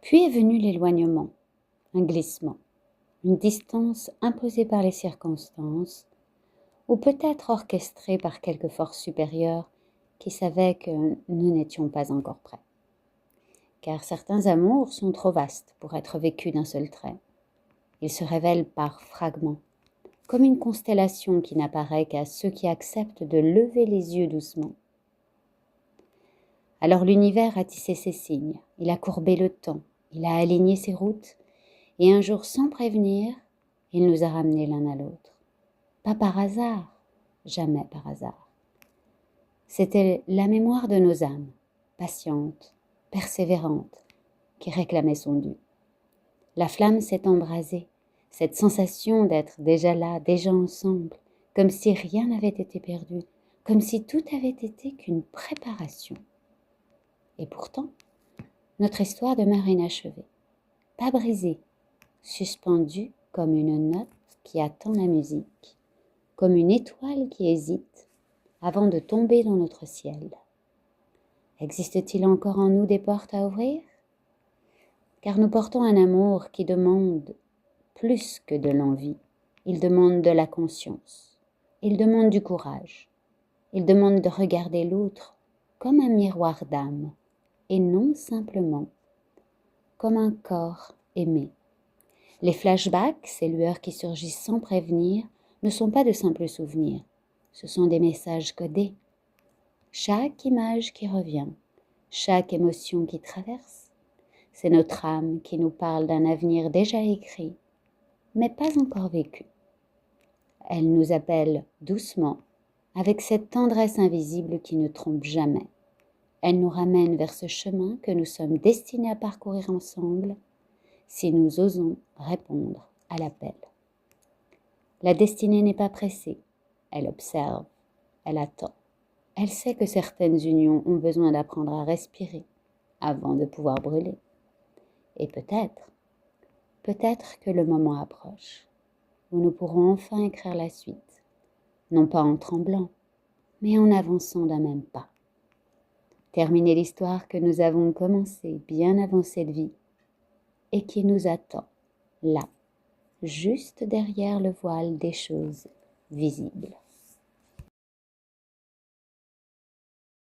Puis est venu l'éloignement, un glissement, une distance imposée par les circonstances, ou peut-être orchestrée par quelque force supérieure qui savait que nous n'étions pas encore prêts. Car certains amours sont trop vastes pour être vécus d'un seul trait. Ils se révèlent par fragments, comme une constellation qui n'apparaît qu'à ceux qui acceptent de lever les yeux doucement. Alors l'univers a tissé ses signes, il a courbé le temps, il a aligné ses routes, et un jour sans prévenir, il nous a ramenés l'un à l'autre. Pas par hasard, jamais par hasard. C'était la mémoire de nos âmes, patiente, persévérante, qui réclamait son dû. La flamme s'est embrasée, cette sensation d'être déjà là, déjà ensemble, comme si rien n'avait été perdu, comme si tout avait été qu'une préparation. Et pourtant, notre histoire demeure inachevée, pas brisée, suspendue comme une note qui attend la musique, comme une étoile qui hésite avant de tomber dans notre ciel. Existe-t-il encore en nous des portes à ouvrir? Car nous portons un amour qui demande plus que de l'envie. Il demande de la conscience. Il demande du courage. Il demande de regarder l'autre comme un miroir d'âme et non simplement comme un corps aimé. Les flashbacks, ces lueurs qui surgissent sans prévenir, ne sont pas de simples souvenirs. Ce sont des messages codés. Chaque image qui revient, chaque émotion qui traverse, c'est notre âme qui nous parle d'un avenir déjà écrit, mais pas encore vécu. Elle nous appelle doucement, avec cette tendresse invisible qui ne trompe jamais. Elle nous ramène vers ce chemin que nous sommes destinés à parcourir ensemble, si nous osons répondre à l'appel. La destinée n'est pas pressée, elle observe, elle attend. Elle sait que certaines unions ont besoin d'apprendre à respirer avant de pouvoir brûler. Et peut-être que le moment approche, où nous pourrons enfin écrire la suite, non pas en tremblant, mais en avançant d'un même pas. Terminer l'histoire que nous avons commencée bien avant cette vie et qui nous attend, là, juste derrière le voile des choses visibles.